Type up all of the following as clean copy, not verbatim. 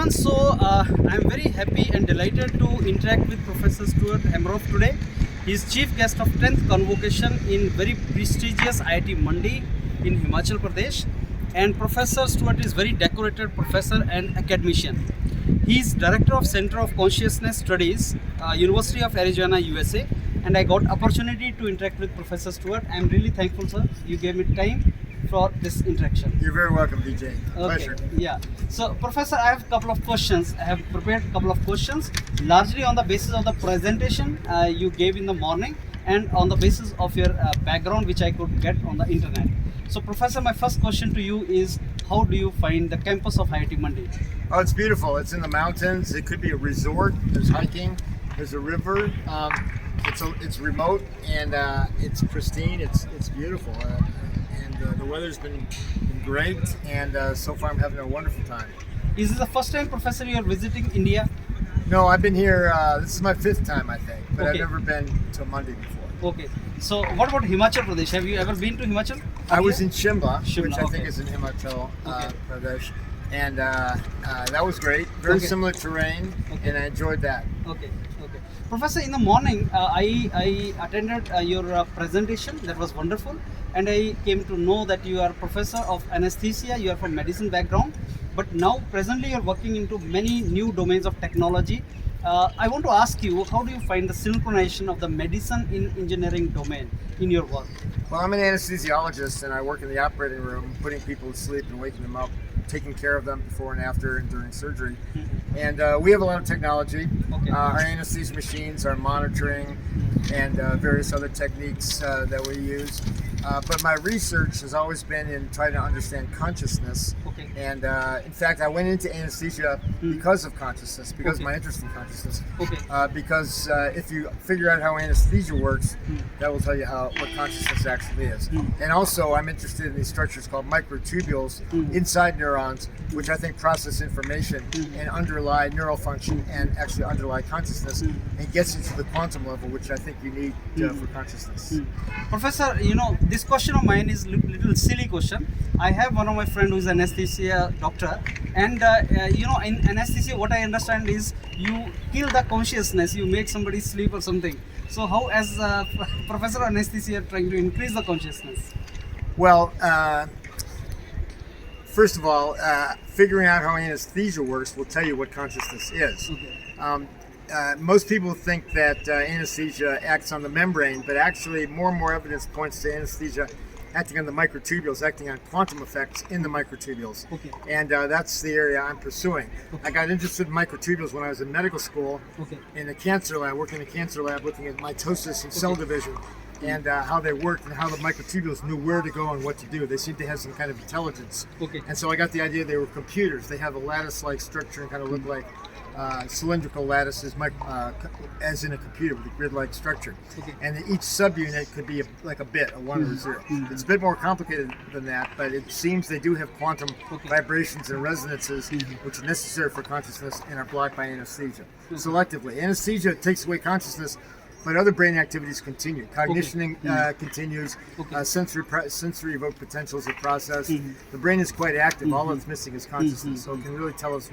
everyone. I'm very happy and delighted to interact with Professor Stuart Hameroff today. He is chief guest of 10th Convocation in very prestigious IIT Mandi in Himachal Pradesh. And Professor Stuart is very decorated professor and academician. He is director of Center of Consciousness Studies, University of Arizona, USA. And I got opportunity to interact with Professor Stuart. I am really thankful, sir. You gave me time for this interaction. You're very welcome, Vijay. Pleasure. Yeah. So, Professor, I have a couple of questions. I have prepared a couple of questions, largely on the basis of the presentation you gave in the morning and on the basis of your background, which I could get on the internet. So, Professor, my first question to you is, how do you find the campus of IIT Mandi? Oh, it's beautiful. It's in the mountains. It could be a resort. There's hiking. There's a river. It's remote and it's pristine. It's beautiful. The weather's been great, and so far I'm having a wonderful time. Is this the first time, Professor, you are visiting India? No, I've been here, this is my 5th time, I think, but Okay. I've never been to Mandi before. Okay. So, what about Himachal Pradesh? Have you ever been to Himachal? I was in Shimla, Shimla, which I think okay. is in Himachal Okay. Pradesh, and that was great. Very Okay. similar terrain, Okay. and I enjoyed that. Okay. Professor, in the morning, I attended your presentation. That was wonderful. And I came to know that you are professor of anesthesia. You are from medicine background. But now, presently, you are working into many new domains of technology. I want to ask you, how do you find the synchronization of the medicine in engineering domain in your work? Well, I'm an anesthesiologist, and I work in the operating room, putting people to sleep and waking them up, taking care of them before and after and during surgery. And we have a lot of technology. Okay. Our anesthesia machines, our monitoring, and various other techniques that we use. But my research has always been in trying to understand consciousness. Okay. And in fact, I went into anesthesia because of consciousness, because Okay. of my interest in consciousness. Okay. Because if you figure out how anesthesia works, that will tell you what consciousness actually is. And also, I'm interested in these structures called microtubules inside neurons, which I think process information and underlie neural function and actually underlie consciousness and gets you to the quantum level, which I think you need for consciousness. Professor, this question of mine is little silly question. I have one of my friend who is anesthesia doctor, and in anesthesia, what I understand is you kill the consciousness, you make somebody sleep or something. So how, as professor of anesthesia, trying to increase the consciousness? Well, first of all, figuring out how anesthesia works will tell you what consciousness is. Okay. Most people think that anesthesia acts on the membrane, but actually more and more evidence points to anesthesia acting on the microtubules, acting on quantum effects in the microtubules. Okay. And that's the area I'm pursuing. Okay. I got interested in microtubules when I was in medical school, Okay. in a cancer lab, working in a cancer lab, looking at mitosis and cell division, and how they worked and how the microtubules knew where to go and what to do. They seemed to have some kind of intelligence. Okay. And so I got the idea they were computers. They have a lattice-like structure and kind of look like cylindrical lattices, as in a computer with a grid-like structure. Okay. And each subunit could be like a bit, a 1 or a 0. It's a bit more complicated than that, but it seems they do have quantum vibrations and resonances, which are necessary for consciousness and are blocked by anesthesia. Selectively. Anesthesia takes away consciousness, but other brain activities continue. Cognition continues. Sensory evoked potentials are processed. The brain is quite active. All it's missing is consciousness. So it can really tell us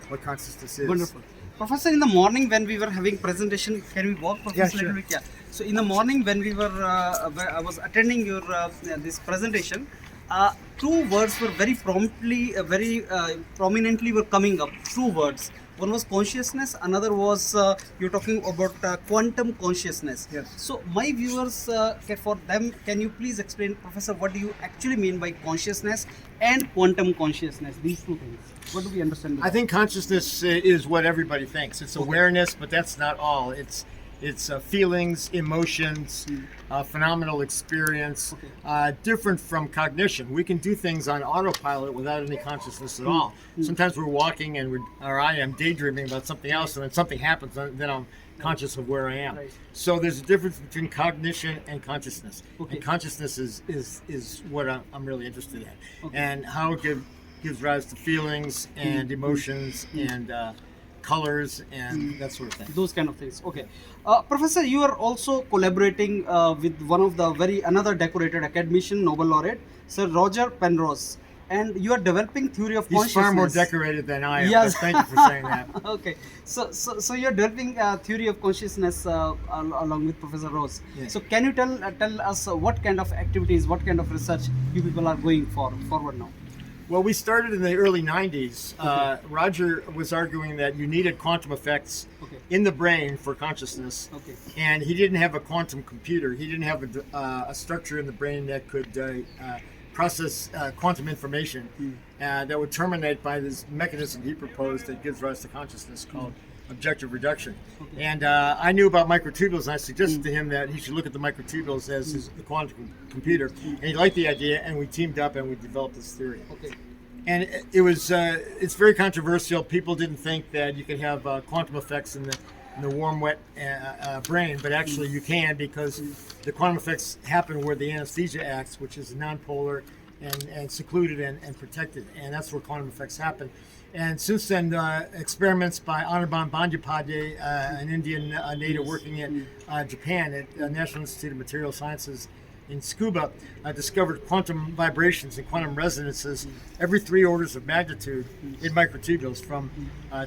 what consciousness is. Wonderful. Professor, in the morning when we were having presentation, can we walk, Professor? Yeah, sure. Little bit? Yeah. So in the morning when we were, I was attending your this presentation, two words were very prominently were coming up. Two words. One was consciousness. Another was you're talking about quantum consciousness. Yes. So my viewers, for them, can you please explain, Professor, what do you actually mean by consciousness and quantum consciousness? These two things. What do we understand? I think consciousness is what everybody thinks. It's awareness, but that's not all. It's feelings, emotions, phenomenal experience, different from cognition. We can do things on autopilot without any consciousness at all. Sometimes we're walking and I am daydreaming about something else, and then something happens, and then I'm conscious of where I am. Right. So there's a difference between cognition and consciousness. Okay. And consciousness is what I'm really interested in, Okay. and how it gives rise to feelings and emotions and colors and that sort of thing. Those kind of things. Okay. Professor, you are also collaborating with one of the another decorated academician, Nobel laureate, Sir Roger Penrose. and you are developing theory of He's consciousness. far more decorated than I am. Yes. But thank you for saying that. Okay, so you're developing theory of consciousness along with Professor Rose. Yes. So can you tell us what kind of activities, what kind of research you people are going forward now? Well, we started in the early 90s. Roger was arguing that you needed quantum effects Okay. in the brain for consciousness. Okay. And he didn't have a quantum computer. He didn't have a structure in the brain that could process quantum information that would terminate by this mechanism he proposed that gives rise to consciousness called objective reduction. Okay. And I knew about microtubules, and I suggested to him that he should look at the microtubules as the quantum computer. And he liked the idea, and we teamed up and we developed this theory. Okay. And it was it's very controversial. People didn't think that you could have quantum effects in the warm, wet brain, but actually you can, because the quantum effects happen where the anesthesia acts, which is nonpolar and secluded and protected, and that's where quantum effects happen. And since then, experiments by Anirban Bandyopadhyay, an Indian native working in Japan at the National Institute of Material Sciences in Tsukuba, discovered quantum vibrations and quantum resonances every 3 orders of magnitude in microtubules, from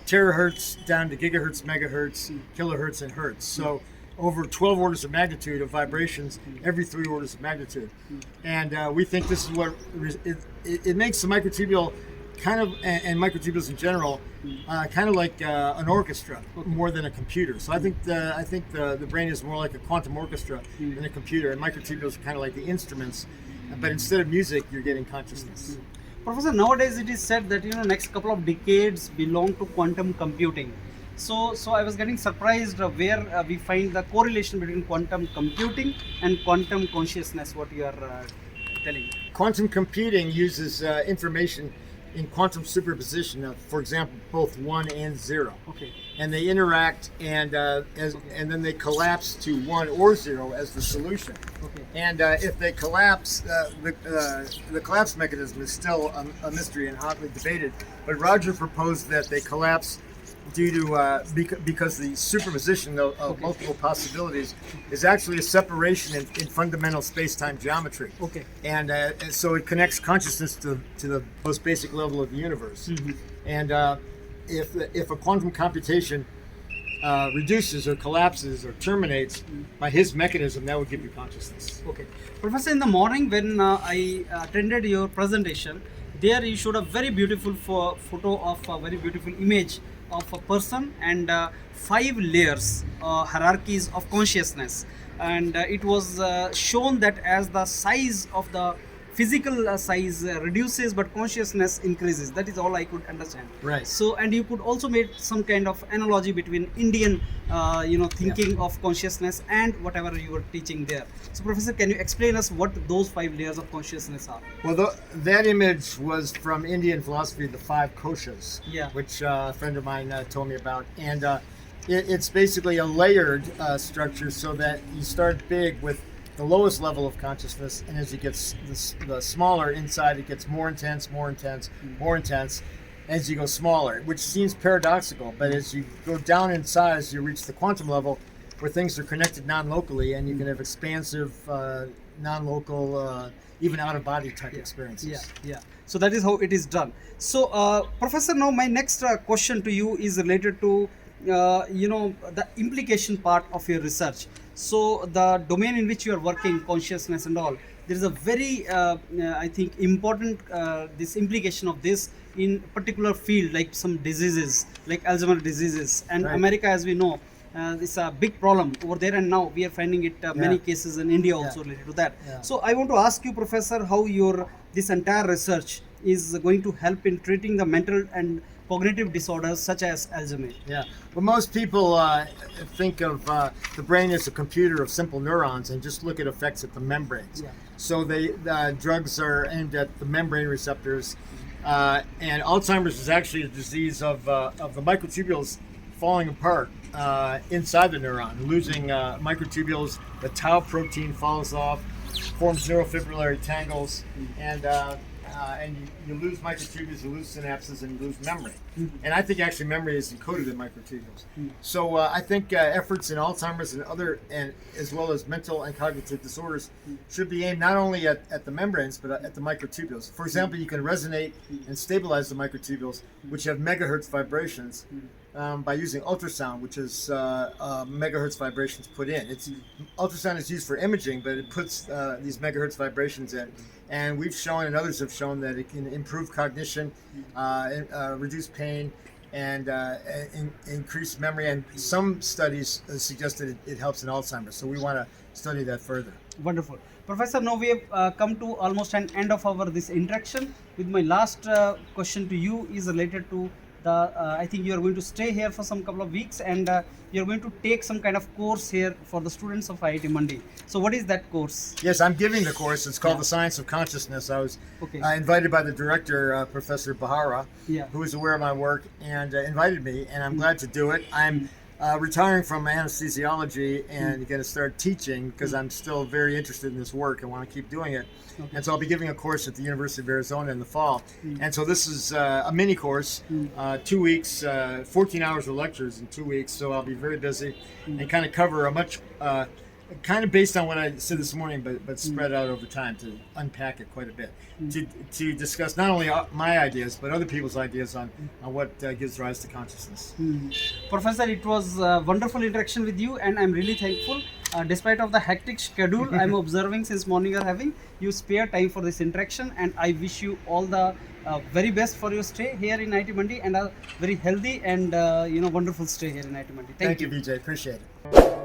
terahertz down to gigahertz, megahertz, kilohertz, and hertz. So over 12 orders of magnitude of vibrations every 3 orders of magnitude. And we think this is what it makes the microtubule kind of, and microtubules in general, kind of like an orchestra more than a computer. So I think the brain is more like a quantum orchestra than a computer, and microtubules are kind of like the instruments, but instead of music, you're getting consciousness. Professor, nowadays it is said that next couple of decades belong to quantum computing. So I was getting surprised where we find the correlation between quantum computing and quantum consciousness. What you are telling? Quantum computing uses information in quantum superposition of, for example, both 1 and 0. Okay. And they interact, and and then they collapse to 1 or 0 as the solution. Okay. And if they collapse, the collapse mechanism is still a mystery and hotly debated. But Roger proposed that they collapse due to because the superposition of multiple possibilities is actually a separation in fundamental space-time geometry. Okay. And so it connects consciousness to the most basic level of the universe. Mm-hmm. And if a quantum computation reduces or collapses or terminates by his mechanism, that would give you consciousness. Okay. Professor, in the morning when I attended your presentation, there you showed a very beautiful photo of a very beautiful image of a person and 5 layers, hierarchies of consciousness, and it was shown that as the size of the physical size reduces but consciousness increases. That is all I could understand. Right. So, and you could also make some kind of analogy between Indian thinking of consciousness and whatever you were teaching there. So Professor, can you explain us what those 5 layers of consciousness are? Well, that image was from Indian philosophy, the 5 koshas, Yeah. which a friend of mine told me about. And it's basically a layered structure, so that you start big with the lowest level of consciousness, and as it gets the smaller inside, it gets more intense, more intense, more intense as you go smaller, which seems paradoxical. But as you go down in size, you reach the quantum level where things are connected non-locally, and you can have expansive, non-local, even out-of-body type experiences. Yeah. So that is how it is done. So Professor, now my next question to you is related to the implication part of your research. So the domain in which you are working, consciousness and all, there is a very I think important this implication of this in particular field, like some diseases like Alzheimer's diseases, and Right. America, as we know, it's a big problem over there, and now we are finding it many cases in India also related to that. Yeah. So I want to ask you, Professor, how this entire research is going to help in treating the mental and cognitive disorders such as Alzheimer's. Yeah. Well, most people think of the brain as a computer of simple neurons and just look at effects at the membranes. Yeah. So drugs are aimed at the membrane receptors, and Alzheimer's is actually a disease of the microtubules falling apart inside the neuron, losing microtubules. The tau protein falls off, forms neurofibrillary tangles, and and you lose microtubules, you lose synapses, and you lose memory. And I think actually memory is encoded in microtubules. So I think efforts in Alzheimer's and other, and as well as mental and cognitive disorders, should be aimed not only at the membranes but at the microtubules. For example, you can resonate and stabilize the microtubules, which have megahertz vibrations, by using ultrasound, which is megahertz vibrations put in. Ultrasound is used for imaging, but it puts these megahertz vibrations in. And we've shown, and others have shown, that it can improve cognition, reduce pain, and increase memory. And some studies suggested it helps in Alzheimer's. So we want to study that further. Wonderful. Professor, now we have come to almost an end of our this interaction. With my last question to you is related to I think you are going to stay here for some couple of weeks, and you are going to take some kind of course here for the students of IIT Mandi. So what is that course? Yes, I'm giving the course. It's called The Science of Consciousness. I was invited by the director, Professor Bahara, who is aware of my work, and invited me, and I'm glad to do it. I'm retiring from anesthesiology and going to start teaching because I'm still very interested in this work and want to keep doing it. And so I'll be giving a course at the University of Arizona in the fall. And so this is a mini course, 2 weeks, 14 hours of lectures in 2 weeks. So I'll be very busy and kind of cover a much, kind of based on what I said this morning, but spread out over time to unpack it quite a bit. To discuss not only my ideas, but other people's ideas on what gives rise to consciousness. Professor, it was a wonderful interaction with you, and I'm really thankful. Despite of the hectic schedule I'm observing since morning you're having, you spare time for this interaction, and I wish you all the very best for your stay here in IIT Mandi, and a very healthy and wonderful stay here in IIT Mandi. Thank you, Vijay. Appreciate it.